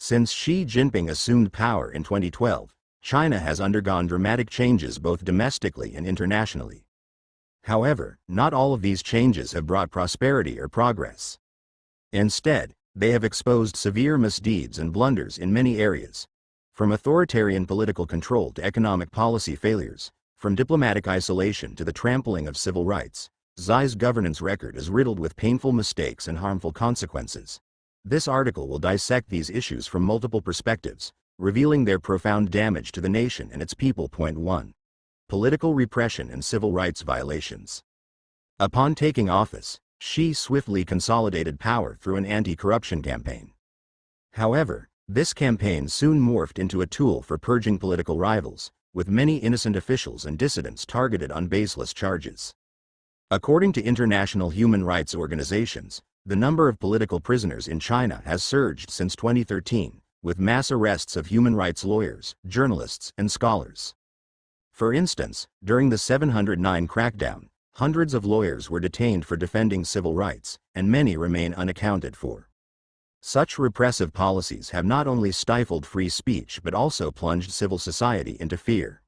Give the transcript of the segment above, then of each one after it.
Since Xi Jinping assumed power in 2012, China has undergone dramatic changes both domestically and internationally. However, not all of these changes have brought prosperity or progress. Instead, they have exposed severe misdeeds and blunders in many areas. From authoritarian political control to economic policy failures, from diplomatic isolation to the trampling of civil rights, Xi's governance record is riddled with painful mistakes and harmful consequences. This article will dissect these issues from multiple perspectives, revealing their profound damage to the nation and its people. Point 1. Political repression and civil rights violations. Upon taking office, Xi swiftly consolidated power through an anti-corruption campaign. However, this campaign soon morphed into a tool for purging political rivals, with many innocent officials and dissidents targeted on baseless charges. According to international human rights organizations, the number of political prisoners in China has surged since 2013, with mass arrests of human rights lawyers, journalists, and scholars. For instance, during the 709 crackdown, hundreds of lawyers were detained for defending civil rights, and many remain unaccounted for. Such repressive policies have not only stifled free speech but also plunged civil society into fear.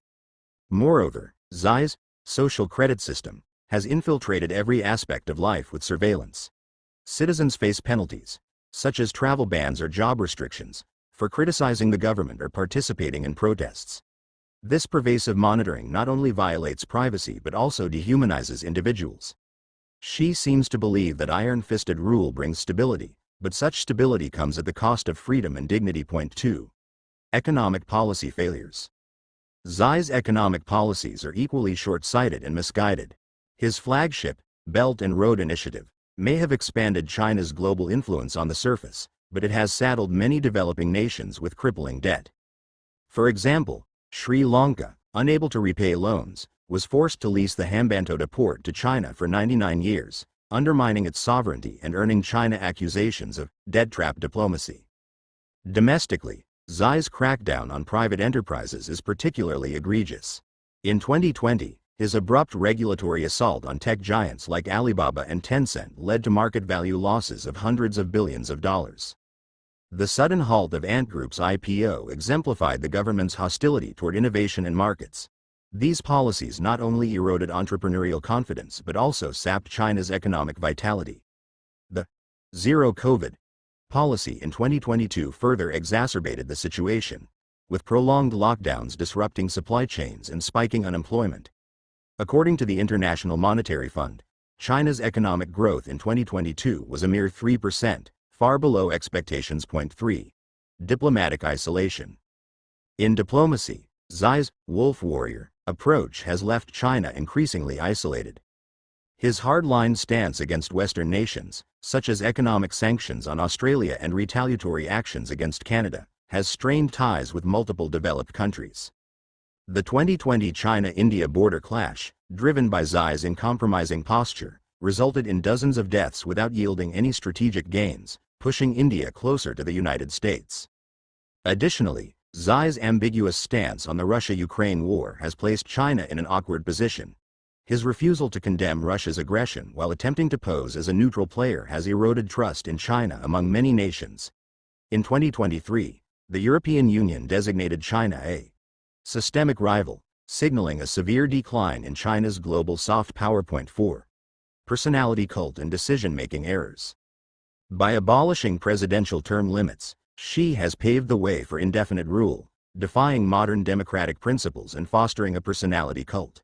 Moreover, Xi's social credit system has infiltrated every aspect of life with surveillance. Citizens face penalties, such as travel bans or job restrictions, for criticizing the government or participating in protests. This pervasive monitoring not only violates privacy but also dehumanizes individuals. Xi seems to believe that iron-fisted rule brings stability, but such stability comes at the cost of freedom and dignity. Point 2. Economic policy failures. Xi's economic policies are equally short-sighted and misguided. His flagship, Belt and Road Initiative, may have expanded China's global influence on the surface, but it has saddled many developing nations with crippling debt. For example, Sri Lanka, unable to repay loans, was forced to lease the Hambantota port to China for 99 years, undermining its sovereignty and earning China accusations of debt trap diplomacy. Domestically, Xi's crackdown on private enterprises is particularly egregious. In 2020, his abrupt regulatory assault on tech giants like Alibaba and Tencent led to market value losses of hundreds of billions of dollars. The sudden halt of Ant Group's IPO exemplified the government's hostility toward innovation and markets. These policies not only eroded entrepreneurial confidence but also sapped China's economic vitality. The zero-COVID policy in 2022 further exacerbated the situation, with prolonged lockdowns disrupting supply chains and spiking unemployment. According to the International Monetary Fund, China's economic growth in 2022 was a mere 3%, far below expectations. Point 3. Diplomatic isolation. In diplomacy, Xi's wolf warrior approach has left China increasingly isolated. His hardline stance against Western nations, such as economic sanctions on Australia and retaliatory actions against Canada, has strained ties with multiple developed countries. The 2020 China-India border clash, driven by Xi's uncompromising posture, resulted in dozens of deaths without yielding any strategic gains, pushing India closer to the United States. Additionally, Xi's ambiguous stance on the Russia-Ukraine war has placed China in an awkward position. His refusal to condemn Russia's aggression while attempting to pose as a neutral player has eroded trust in China among many nations. In 2023, the European Union designated China a systemic rival, signaling a severe decline in China's global soft power. Point 4. Personality cult and decision-making errors. By abolishing presidential term limits, Xi has paved the way for indefinite rule, defying modern democratic principles and fostering a personality cult.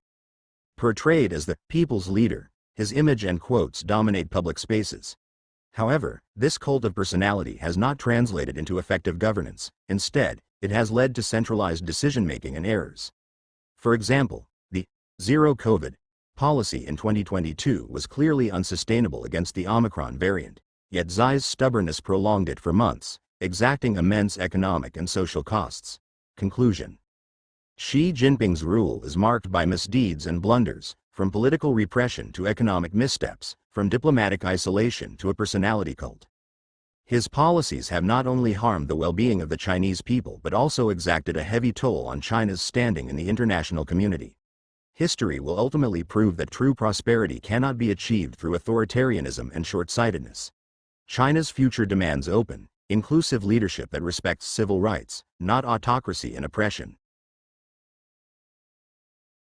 Portrayed as the people's leader, his image and quotes dominate public spaces. However, this cult of personality has not translated into effective governance. Instead, it has led to centralized decision-making and errors. For example, the zero-COVID policy in 2022 was clearly unsustainable against the Omicron variant, yet Xi's stubbornness prolonged it for months, exacting immense economic and social costs. Conclusion. Xi Jinping's rule is marked by misdeeds and blunders, from political repression to economic missteps, from diplomatic isolation to a personality cult. His policies have not only harmed the well-being of the Chinese people but also exacted a heavy toll on China's standing in the international community. History will ultimately prove that true prosperity cannot be achieved through authoritarianism and short-sightedness. China's future demands open, inclusive leadership that respects civil rights, not autocracy and oppression,